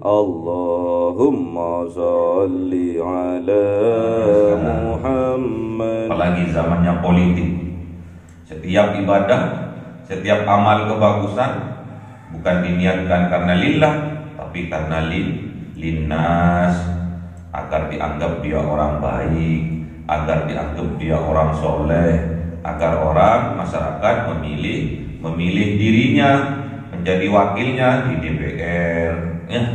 Allahumma sholli ala Muhammad. Apalagi zamannya politik. Setiap ibadah, setiap amal kebagusan bukan diniatkan karena lillah, tapi karena linnas, agar dianggap dia orang baik, agar dianggap dia orang soleh, agar orang masyarakat memilih dirinya menjadi wakilnya di DPR, ya.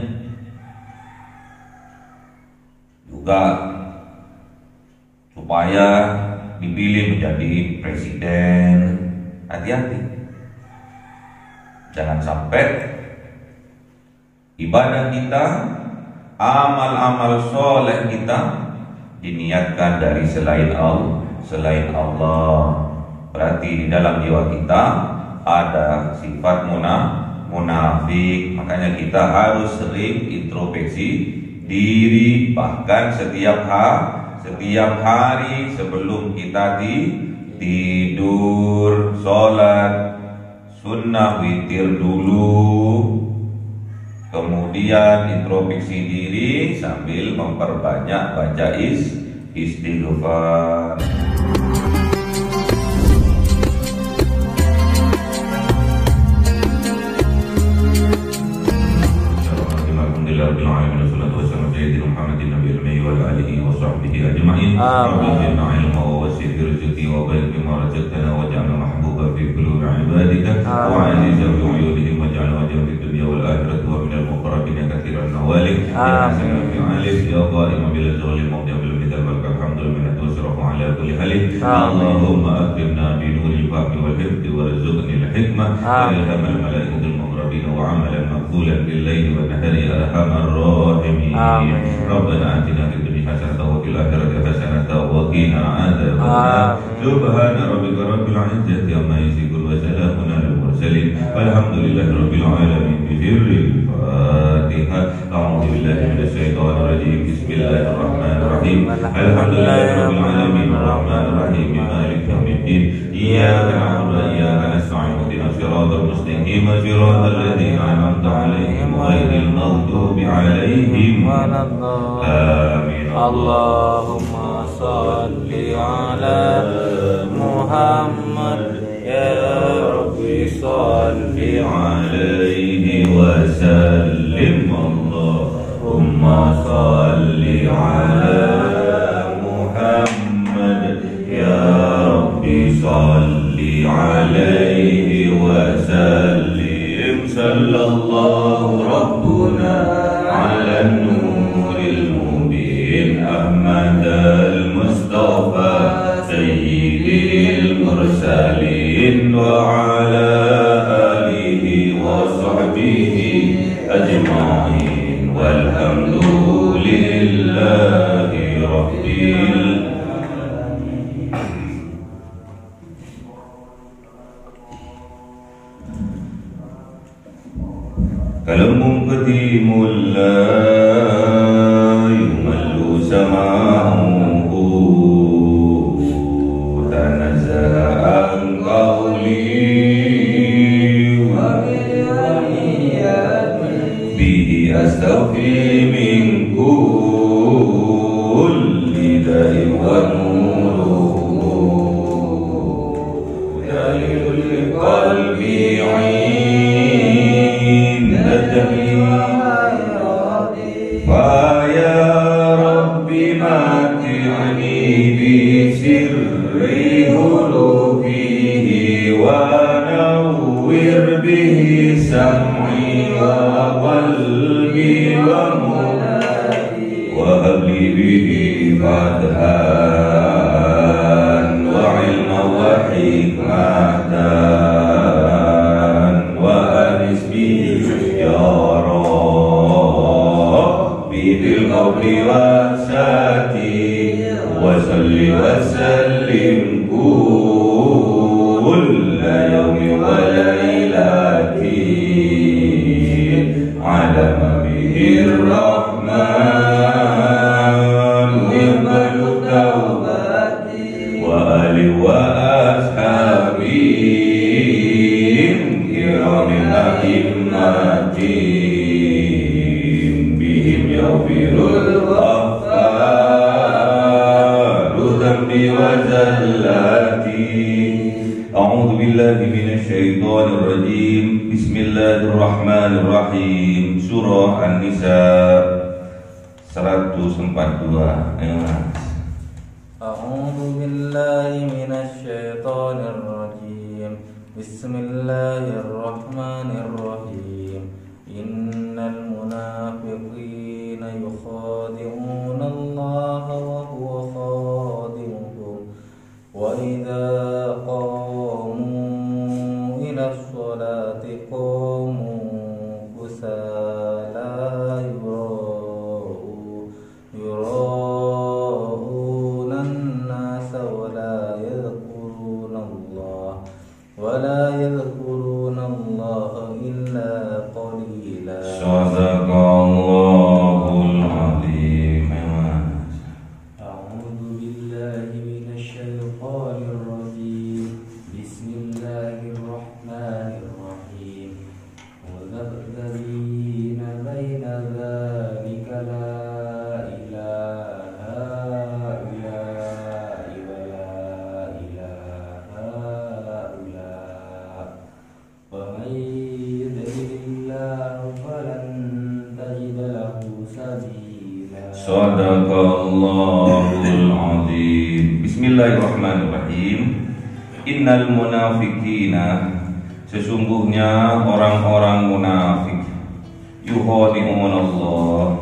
Juga supaya dipilih menjadi presiden. Hati-hati, jangan sampai ibadah kita, amal-amal soleh kita diniatkan dari selain Allah. Berarti di dalam jiwa kita ada sifat munafik. Makanya kita harus sering introspeksi diri, bahkan setiap hari sebelum kita tidur, sholat sunnah witir dulu, kemudian introspeksi diri sambil memperbanyak baca istighfar. Allahumma akrimna bi nuril fahmi wal hifdi warzuqnil hikmah wa ilhamal malaikatil muqarrabin wa amalan maqbulan bil laili wan nahari arhamar rahimin. Rabbana atina fid dunya hasanatan wa fil akhirati hasanatan wa qina adzabannar. Subhana rabbika rabbil izzati amma yasifun wa salamun alal mursalin walhamdulillahi rabbil alamin. Bismillahirrahmanirrahim. A'udzu billahi minasy syaithanir rajim. Bismillahirrahmanirrahim. Alhamdulillahi rabbil alamin arrahmanir rahim maliki yaumiddin. Iyyaka na'budu wa iyyaka nasta'in ihdinas siratal mustaqim siratal ladzina an'amta 'alaihim ghairil maghdubi 'alaihim waladdallin. Allahumma shalli 'ala Muhammad ya rabbi shalli 'alaihi wa sallim. Allahumma shalli 'ala salli alaihi wa sallim. Sallallahu rabbuna ala nuril mubin Ahmad al-Mustafa sayyidil mursalin wa ala alihi wa sahbihi ajma'in walhamdulillahi rabbil. Kalamun qadimul la yumallu sama'uhu tanaza'an qawli wa bihi astaghfi min kulli da'in wa nuruhu dalilul qalbi Faya Rabbi mati'ani bi sirri hulufihi wa nawwir bihi sam'i wa qalbi wa mulai wa habli bihi fadhan wa ilma wa hikmatan wa anis bihi ya bil qawli wa sati wa salli wa sallim kulla yawmi wa laylatin ala mabihir rahman yaqbalu tawbati wa ali wa ashabin kiramin a'immati yaghfirul ghaffaru dhanbi wa zallati. A'udzu billahi minasyaitonir rajim. Bismillahirrahmanirrahim. Surah An-Nisa 142. A'udzu billahi minasyaitonir rajim. Bismillahirrahmanirrahim. Innal munafiqina yukhadi'una Allah wa huwa khadi'uhum wa idza qamu ila sholati qamu kusala yura'una an-nasa wa la yadhkuruna Allah illa qalila. Sadaqallahul azim. A'udzu billahi minasyaitonir rajim. Bismillahirrahmanirrahim. Wadzabina baina dzalika la ilaha illa Sadaqallahul azim. Bismillahirrahmanirrahim. Innal munafiqina, sesungguhnya orang-orang munafik, yukhadi'un Allah,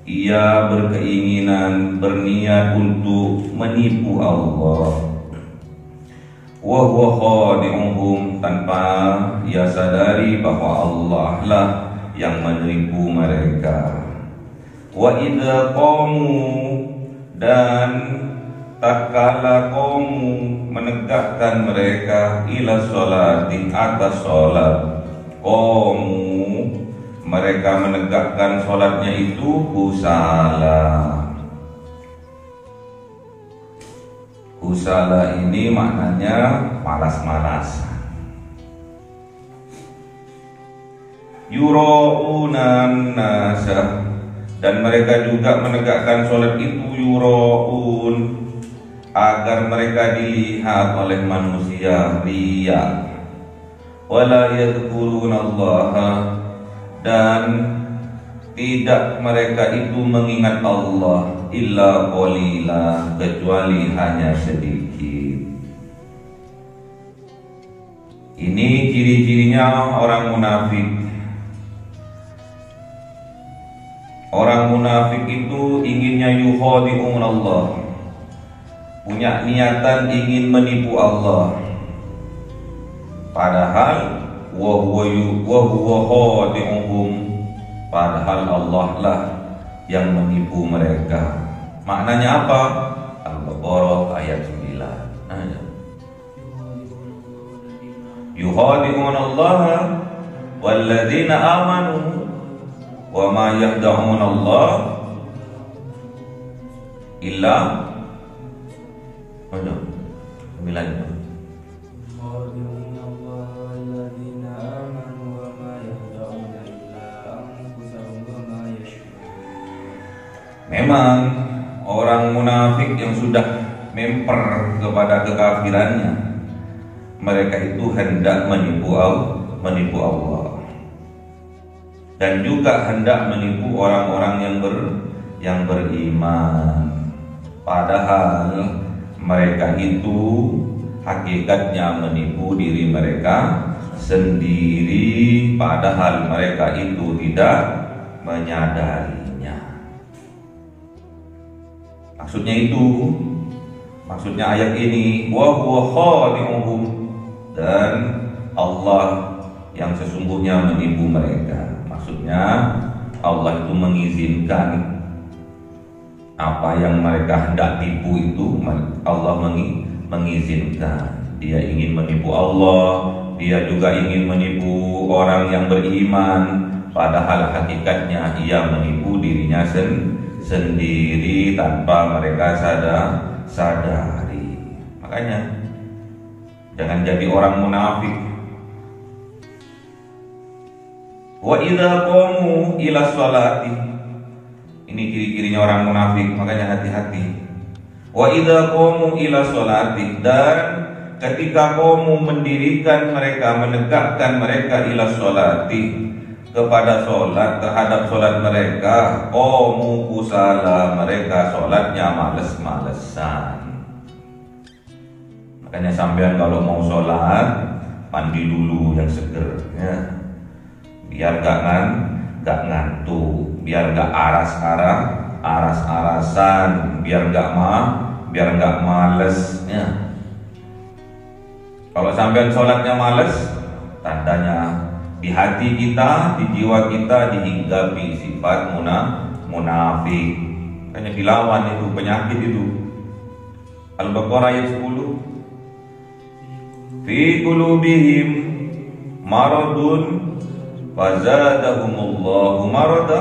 ia berkeinginan, berniat untuk menipu Allah. Wa huwa khadi'uhum, tanpa ia sadari bahwa Allah lah yang menipu mereka. Wa idza qamu, dan tatkala qamu menegakkan mereka ila sholati, atas sholat. Qamu, mereka menegakkan sholatnya itu kusala. Kusala ini maknanya malas-malasan. Yura'unan nasa, dan mereka juga menegakkan sholat itu yura'un, agar mereka dilihat oleh manusia, riya. Wala yadhkurunallaha, dan tidak mereka itu mengingat Allah illa qalila, kecuali hanya sedikit. Ini ciri-cirinya orang munafik. Orang munafik itu inginnya yukhadi'un Allah, punya niatan ingin menipu Allah, padahal wa huwa khadi'uhum, padahal Allah lah yang menipu mereka. Maknanya apa? Al-Baqarah ayat 9. Yukhadi'un Allah walladzina amanu wa ma yakhda'un Allah illa Memang orang munafik yang sudah memper kepada kekafirannya, mereka itu hendak menipu Allah, dan juga hendak menipu orang-orang yang beriman. Padahal mereka itu hakikatnya menipu diri mereka sendiri, padahal mereka itu tidak menyadarinya. Maksudnya ayat ini, wa huwa khadi'uhum, dan Allah yang sesungguhnya menipu mereka. Maksudnya Allah itu mengizinkan apa yang mereka hendak tipu itu, Allah mengizinkan. Dia ingin menipu Allah, dia juga ingin menipu orang yang beriman, padahal hakikatnya ia menipu dirinya sendiri tanpa mereka sadari. Makanya jangan jadi orang munafik. Wa idza qamu ila sholati, Ini ciri-cirinya orang munafik, makanya hati-hati. Wa idza qamu ila sholati, dan ketika qamu mendirikan mereka, menegakkan mereka ila sholati, kepada sholat, terhadap sholat mereka, qamu kusala, mereka sholatnya males-malesan. Makanya sampean kalau mau sholat, mandi dulu yang seger, ya. Biar gak ngantuk, biar gak aras-arasan, biar gak males, ya. Kalau sampean sholatnya males, tandanya di hati kita, di jiwa kita dihinggapi sifat munafik. Hanya dilawan itu penyakit itu. Al-Baqarah ayat 10. Fi qulubihim maradun fazadahumullahu marada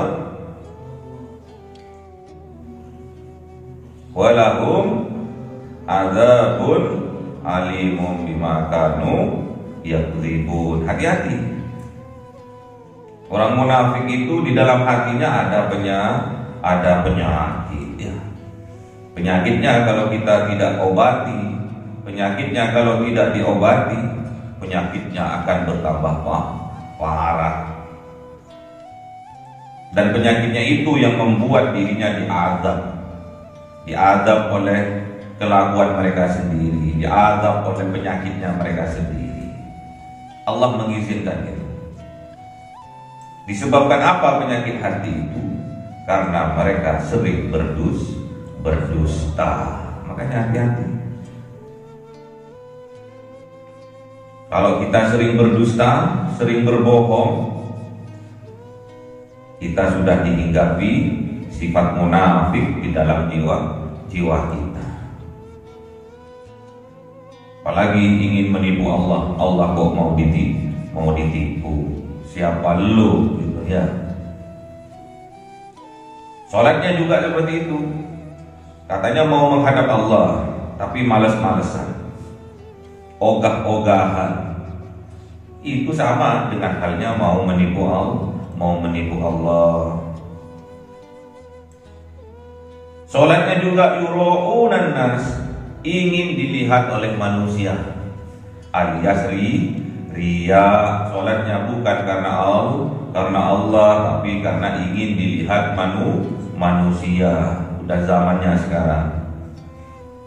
walahum adzabun alimun bima kanu yakdzibun. Hati-hati. Orang munafik itu di dalam hatinya ada penyakit, ya. Penyakitnya kalau kita tidak obati, penyakitnya kalau tidak diobati, penyakitnya akan bertambah parah. Dan penyakitnya itu yang membuat dirinya diazab oleh kelakuan mereka sendiri, diazab oleh penyakitnya mereka sendiri. Allah mengizinkan itu. Disebabkan apa penyakit hati itu? Karena mereka sering berdusta. Makanya hati-hati. Kalau kita sering berdusta, sering berbohong, kita sudah dihinggapi sifat munafik di dalam jiwa kita. Apalagi ingin menipu Allah, Allah kok mau ditipu. Siapa lu gitu, ya. Sholatnya juga seperti itu. Katanya mau menghadap Allah, tapi males-malesan, ogah-ogahan. Itu sama dengan halnya mau menipu Allah. Sholatnya juga yura'unan nas, ingin dilihat oleh manusia, alias ria. Sholatnya bukan karena Allah, tapi karena ingin dilihat manusia. Udah zamannya sekarang,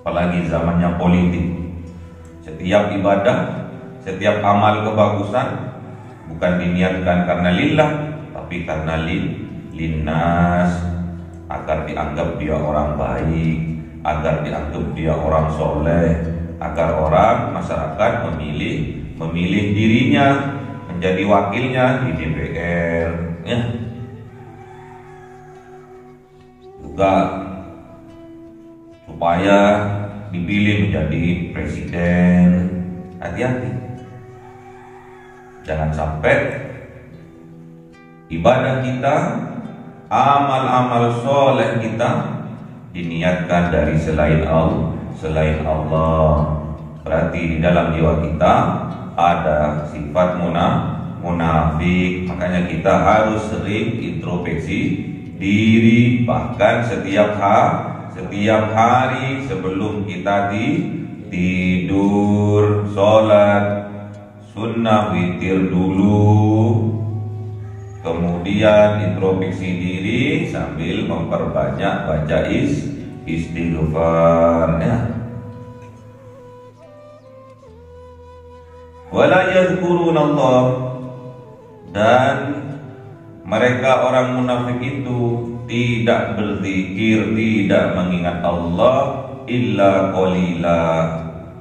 apalagi zamannya politik. Setiap ibadah, setiap amal kebagusan bukan diniatkan karena lillah, tapi karena linnas, agar dianggap dia orang baik, agar dianggap dia orang soleh, agar orang masyarakat memilih dirinya menjadi wakilnya di DPR, ya. Juga supaya dipilih menjadi presiden. Hati-hati, jangan sampai ibadah kita, amal-amal soleh kita diniatkan dari selain Allah. Berarti di dalam jiwa kita ada sifat munafik. Makanya kita harus sering introspeksi diri, bahkan setiap hari sebelum kita tidur, sholat sunnah witir dulu, kemudian introspeksi diri sambil memperbanyak baca istighfar, ya. Wala yadhkurunallah, dan mereka orang munafik itu tidak berzikir, tidak mengingat Allah illa qalila,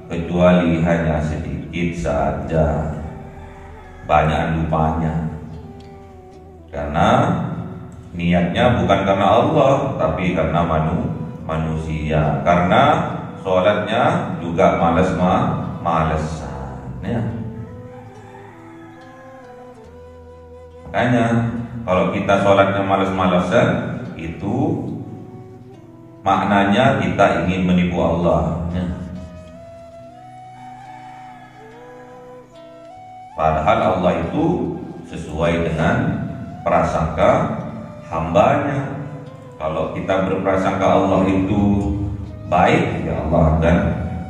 kecuali hanya sedikit saja, banyak lupanya. Karena niatnya bukan karena Allah, tapi karena manusia. Karena sholatnya juga malesan, ya. Makanya kalau kita sholatnya males-malesan, itu maknanya kita ingin menipu Allah, ya. Padahal Allah itu sesuai dengan prasangka hambanya. Kalau kita berprasangka Allah itu baik, ya Allah akan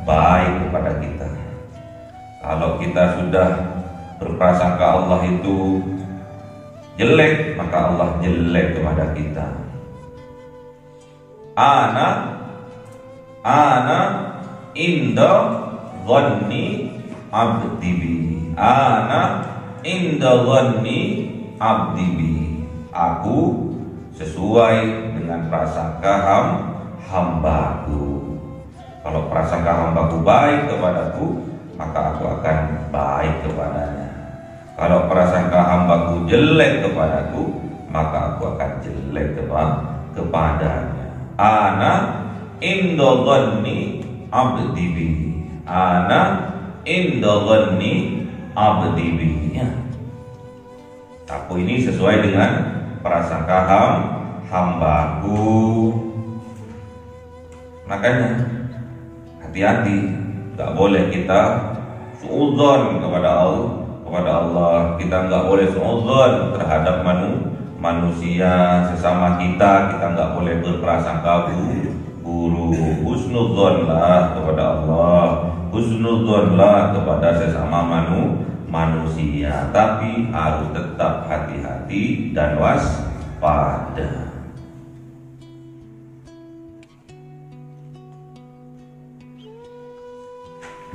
baik kepada kita. Kalau kita sudah berprasangka Allah itu jelek, maka Allah jelek kepada kita. Ana inda dhanni abdi bi. Ana inda dhanni abdi bi. Aku sesuai dengan prasangka hambaku. Kalau prasangka hambaku baik kepadaku, maka aku akan baik kepadanya. Kalau prasangka hambaku jelek kepadaku, maka aku akan jelek kepadanya. Ana inda dhanni abdi bi. Ana inda dhanni abdi bi. Ya. Aku ini sesuai dengan prasangka hambaku. Makanya hati-hati, nggak boleh kita suudzon kepada Allah. Kita nggak boleh suudzon terhadap manusia sesama kita. Kita nggak boleh berprasangka buruk. Husnudzonlah kepada Allah, husnudzonlah kepada sesama manusia, tapi harus tetap hati-hati dan waspada.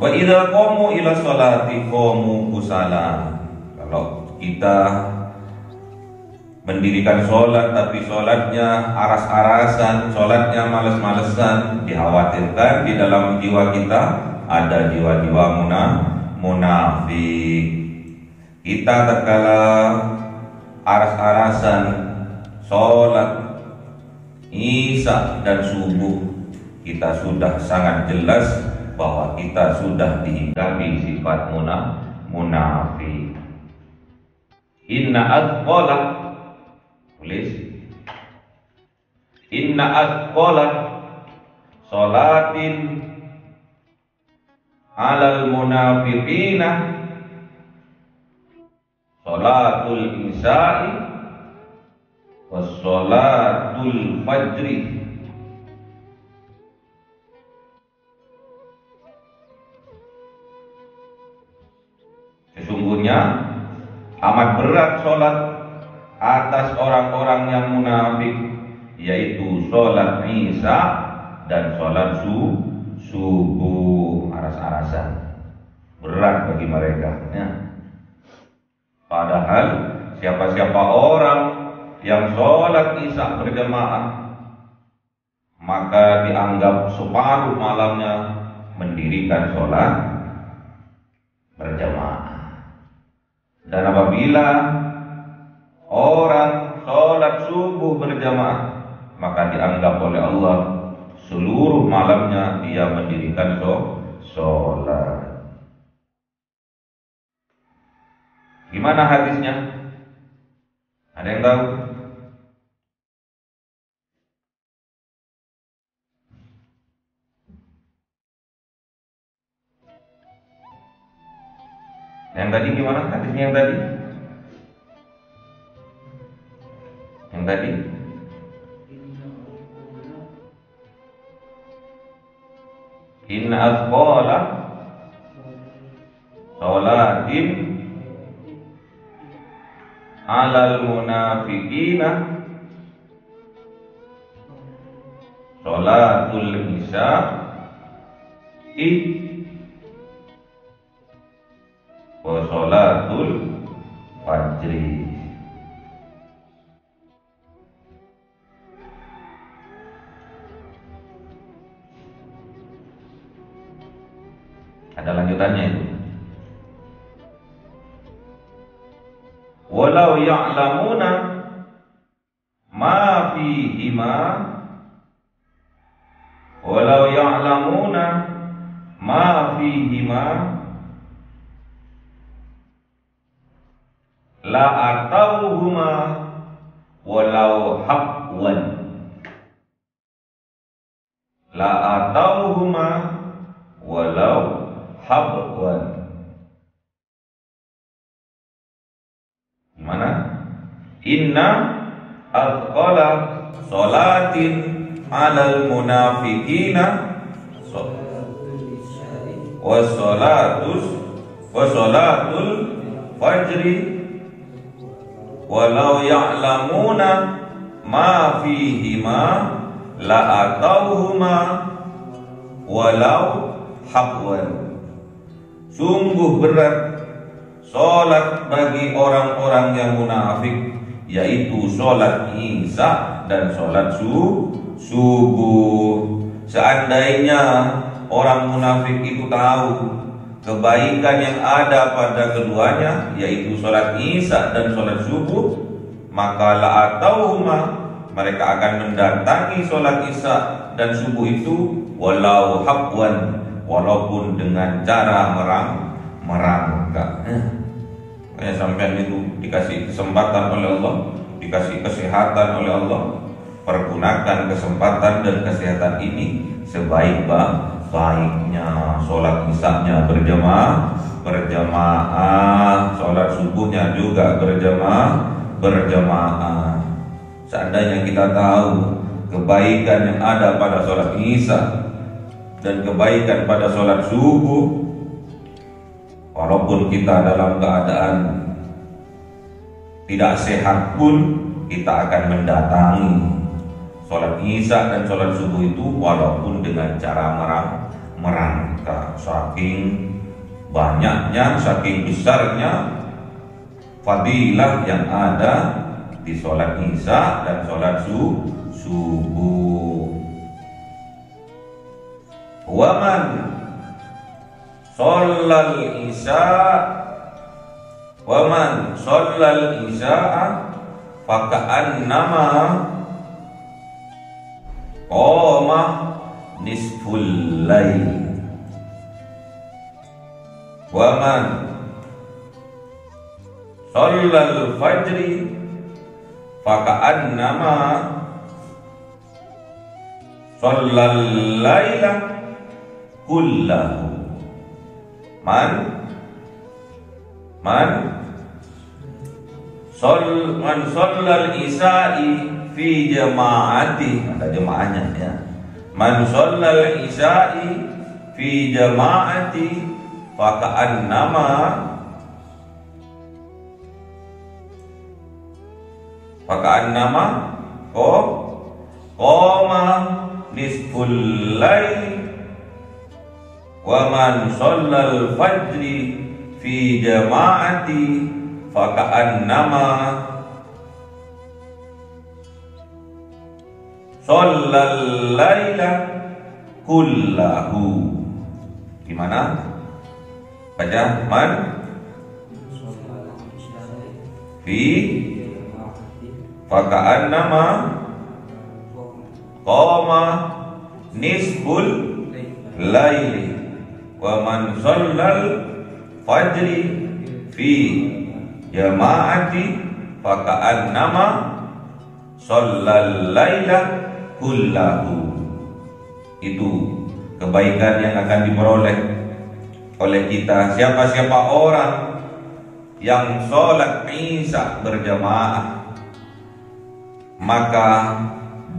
Wa idza qamu ila sholati qamu kusala. Kalau kita mendirikan sholat tapi sholatnya aras-arasan, sholatnya males-malesan, dikhawatirkan di dalam jiwa kita ada jiwa-jiwa munafik. Kita terkala aras-arasan sholat isya dan subuh, kita sudah sangat jelas bahwa kita sudah dihinggapi sifat munafik. Inna adqala, tulis, inna adqala sholatin alal munafiqina sholatul isya'i was sholatul fajri. Sesungguhnya amat berat sholat atas orang-orang yang munafik, yaitu sholat isya dan sholat subuh, aras-arasan, berat bagi mereka ya. Padahal siapa-siapa orang yang sholat isya berjamaah, maka dianggap separuh malamnya mendirikan sholat berjamaah. Dan apabila orang sholat subuh berjamaah, maka dianggap oleh Allah seluruh malamnya dia mendirikan sholat. Gimana hadisnya? Ada yang tahu? Yang tadi gimana hadisnya yang tadi? Yang tadi? Inna azqala sholatin alal munafiqina sholatul isya'i wa sholatul fajri. Ada lanjutannya itu. Walau ya'lamuna ma fihima, walau ya'lamuna ma fihima la atauhuma walau habwan, la atauhuma walau habwan. Gimana? Inna Atqala sholatin 'alal munafiqina wa sholatul fajri walau ya'lamuna ma fihima la'atauhuma walau habwan. Sungguh berat sholat bagi orang-orang yang munafik, yaitu sholat isya dan sholat subuh. Seandainya orang munafik itu tahu kebaikan yang ada pada keduanya, yaitu sholat isya dan sholat subuh, maka la'atauhuma, mereka akan mendatangi sholat isya dan subuh itu walau habwan, walaupun dengan cara merangkak. Makanya sampean itu dikasih kesempatan oleh Allah, dikasih kesehatan oleh Allah, pergunakan kesempatan dan kesehatan ini sebaik-baiknya. Sholat isya-nya berjamaah, sholat subuhnya juga berjamaah. Seandainya kita tahu kebaikan yang ada pada sholat isya dan kebaikan pada sholat subuh, walaupun kita dalam keadaan tidak sehat pun kita akan mendatangi sholat isya dan sholat subuh itu walaupun dengan cara merangkak. Saking banyaknya, saking besarnya fadilah yang ada di sholat isya dan sholat subuh. Waman shollal isya'a faka'annama qama nisful lail. Waman shollal fajri faka'annama shollal laila kullahu. Man shollal isya'i fi jama'ati, ada jemaahnya ya. Man shollal isya'i fi jama'ati faka'annama qama nisful lail. Wa man shollal fajri fi jama'ati faka'annama shollal laila kullahu. Gimana? Baca man fi faka'annama qama nisful laili wa man shollal fajri fi jama'ati faka'annama shollal laila kullahu. Itu kebaikan yang akan diperoleh oleh kita. Siapa-siapa orang yang sholat isya berjamaah, maka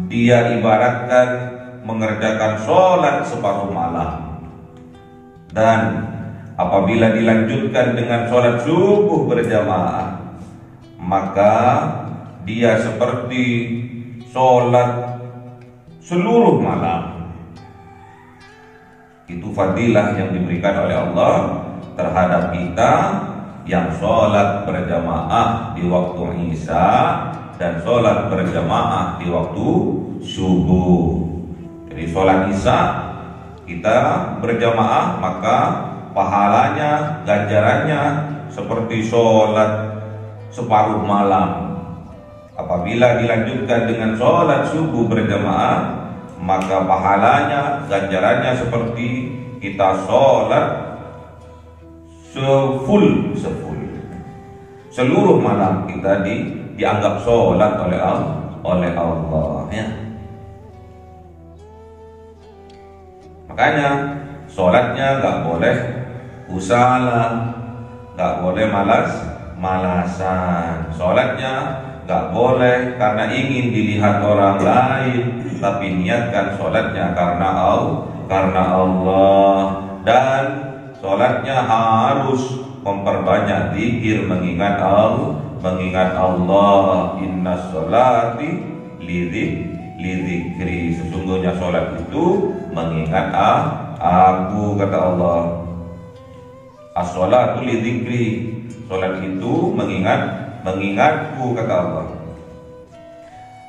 dia ibaratkan mengerjakan sholat separuh malam. Dan apabila dilanjutkan dengan sholat subuh berjamaah, maka dia seperti sholat seluruh malam. Itu fadilah yang diberikan oleh Allah terhadap kita yang sholat berjamaah di waktu isya dan sholat berjamaah di waktu subuh. Jadi sholat isya kita berjamaah, maka pahalanya, ganjarannya seperti sholat separuh malam. Apabila dilanjutkan dengan sholat subuh berjamaah, maka pahalanya, ganjarannya seperti kita sholat seluruh malam kita dianggap sholat oleh Allah ya. Makanya sholatnya nggak boleh usala, nggak boleh malasan. Sholatnya Gak boleh karena ingin dilihat orang lain, tapi niatkan sholatnya karena Allah. Dan sholatnya harus memperbanyak zikir, mengingat Allah. Inna sholati lidzikri. Sesungguhnya sholat itu mengingat aku, kata Allah. As-sholatu lidzikri. Sholat itu mengingatku, kata Allah.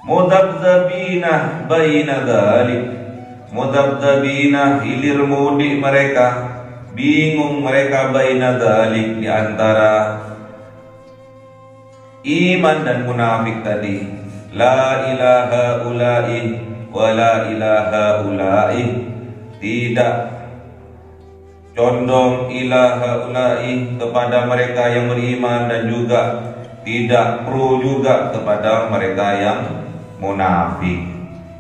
Mudabdabina baina dzalik. Mudabdabina, hilir mudik mereka, bingung mereka, baina dzalik, di antara iman dan munafik tadi. La ilaha ula'i wa la ilaha ula'i. Tidak condong ilaha ula'i kepada mereka yang beriman, dan juga tidak pro juga kepada mereka yang munafik,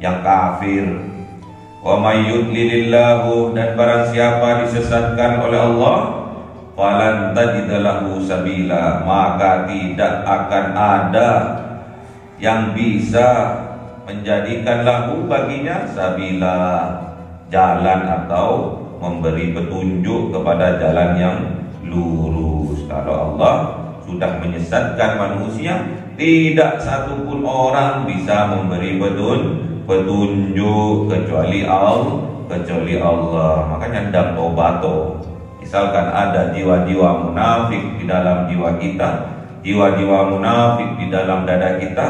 yang kafir. Wa may yudlilillahu, dan barang siapa disesatkan oleh Allah, falan tajid lahu sabila, maka tidak akan ada yang bisa menjadikan lahu baginya sabila, jalan atau memberi petunjuk kepada jalan yang lurus. Kalau Allah sudah menyesatkan manusia, tidak satupun orang bisa memberi petunjuk kecuali Allah. Makanya ndang tobato. Misalkan ada jiwa-jiwa munafik di dalam jiwa kita, jiwa-jiwa munafik di dalam dada kita,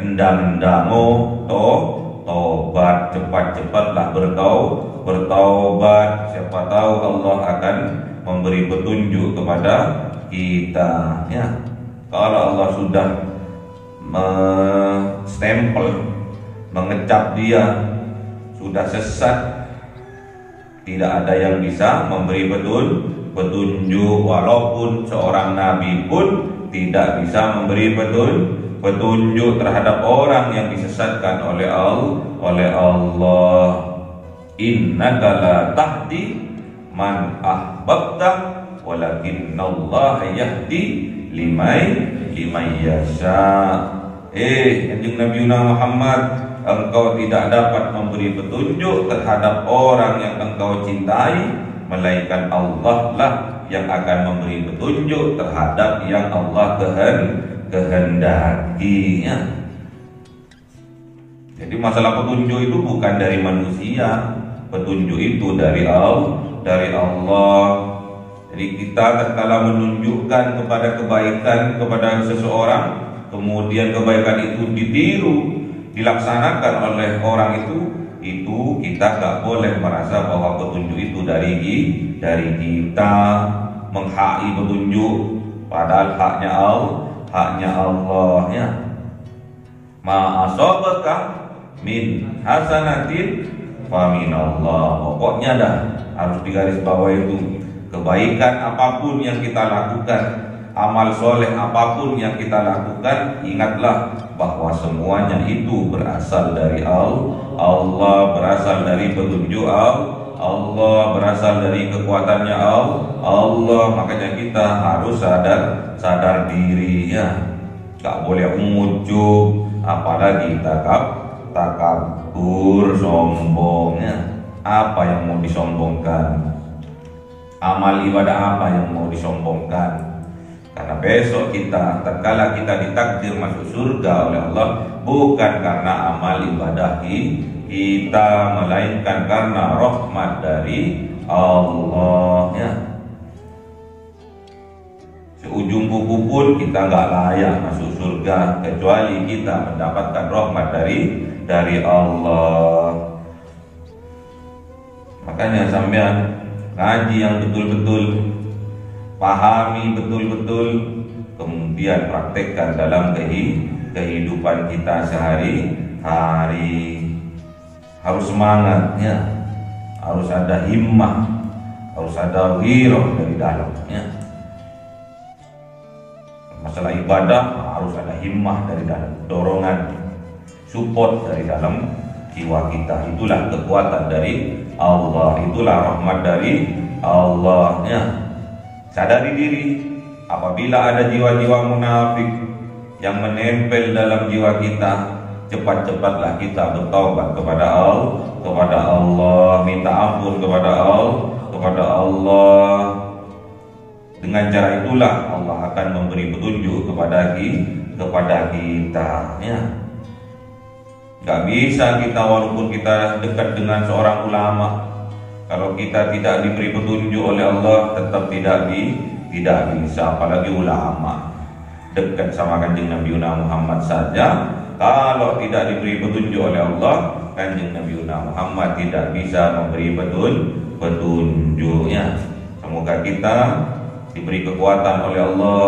endang-endango tobat, cepat-cepatlah bertaubat. Siapa tahu Allah akan memberi petunjuk kepada kita, ya. Kalau Allah sudah stempel, mengecap dia sudah sesat, tidak ada yang bisa memberi petunjuk. Walaupun seorang nabi pun tidak bisa memberi petunjuk terhadap orang yang disesatkan oleh Allah. Innaka la tahdi man ahbabta walakinallaha yahdi liman yasha. Kanjeng Nabi Muhammad, engkau tidak dapat memberi petunjuk terhadap orang yang engkau cintai, melainkan Allah lah yang akan memberi petunjuk terhadap yang Allah kehendakinya. Jadi masalah petunjuk itu bukan dari manusia, petunjuk itu dari Allah. Jadi kita tatkala menunjukkan kepada kebaikan kepada seseorang, kemudian kebaikan itu ditiru, dilaksanakan oleh orang itu kita gak boleh merasa bahwa petunjuk itu dari kita, menghai petunjuk, padahal haknya Allah, ya. Ma asabaka min hasanatin fa minallah. Pokoknya dah harus digaris bawah itu. Kebaikan apapun yang kita lakukan, amal soleh apapun yang kita lakukan, ingatlah bahwa semuanya itu berasal dari Allah, berasal dari petunjuk Allah, berasal dari kekuatannya Allah. Makanya kita harus sadar diri, ya. Gak boleh ujub, apalagi takabur, sombongnya. Apa yang mau disombongkan? Amal ibadah apa yang mau disombongkan? Karena besok kita, tatkala kita ditakdir masuk surga oleh Allah, bukan karena amal ibadah kita, melainkan karena rahmat dari Allah, ya. Seujung kuku pun kita nggak layak masuk surga kecuali kita mendapatkan rahmat dari Allah. Makanya sampean ngaji yang betul-betul, pahami betul-betul, kemudian praktekkan dalam kehidupan kita sehari-hari. Harus semangatnya, harus ada himmah, harus ada ghirah dari dalamnya. Masalah ibadah harus ada himmah dari dalam, dorongan, support dari dalam jiwa kita. Itulah kekuatan dari Allah, itulah rahmat dari Allah, ya. Sadari diri, apabila ada jiwa-jiwa munafik yang menempel dalam jiwa kita, cepat-cepatlah kita bertaubat kepada Allah, minta ampun kepada Allah. Dengan cara itulah Allah akan memberi petunjuk kepada kita, ya. Gak bisa kita walaupun kita dekat dengan seorang ulama, kalau kita tidak diberi petunjuk oleh Allah, tetap tidak bisa. Apalagi ulama dekat sama Kanjeng Nabi Muhammad saja, kalau tidak diberi petunjuk oleh Allah, Kanjeng Nabi Muhammad tidak bisa memberi petunjuknya. Semoga kita diberi kekuatan oleh Allah,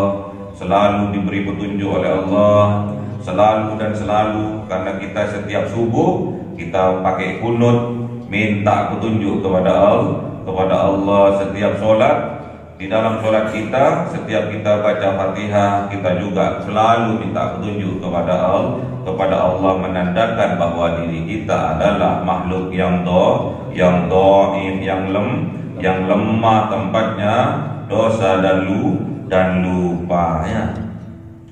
selalu diberi petunjuk oleh Allah, selalu dan selalu. Karena kita setiap subuh kita pakai kunut, minta petunjuk kepada Allah. Setiap sholat, di dalam sholat kita, setiap kita baca Fatihah, kita juga selalu minta petunjuk kepada Allah, menandakan bahwa diri kita adalah makhluk yang dhaif, yang lemah tempatnya dosa dan lupa, ya.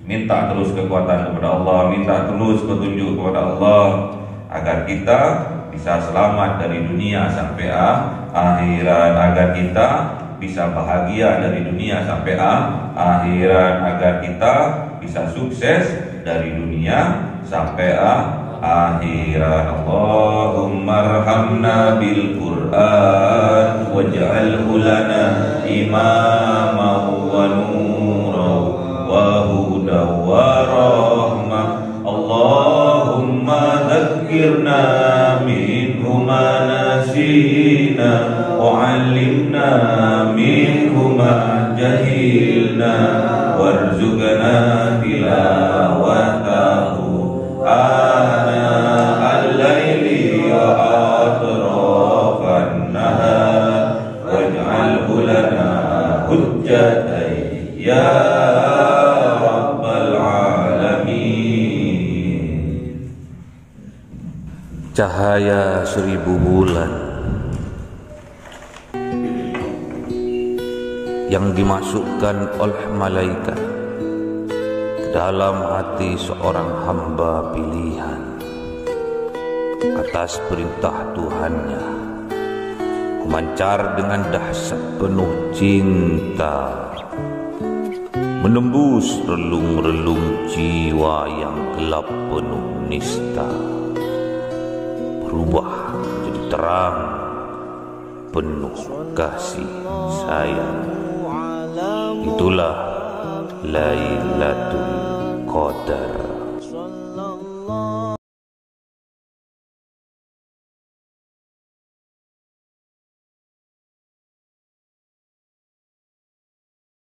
Minta terus kekuatan kepada Allah, minta terus petunjuk kepada Allah, agar kita bisa selamat dari dunia sampai akhirat, agar kita bisa bahagia dari dunia sampai akhirat, agar kita bisa sukses dari dunia sampai akhirat. Allahumma arhamna bil Qur'an waj'alhu lana imaman wa nuran wa hudan wa rahmah. Allahumma dhakkirna minhu ma nasina wa 'allimna minhu ma jahilna warzuqna tilawatahu ana al-laili wa atrafan nahar waj'alhu lana hujjatan ya rabbal alamin. Cahaya 1000 bulan yang dimasukkan oleh malaikat ke dalam hati seorang hamba pilihan atas perintah Tuhannya, memancar dengan dahsyat penuh cinta, menembus relung-relung jiwa yang gelap penuh nista, berubah menjadi terang penuh kasih sayang. Itulah Lailatul Qadar.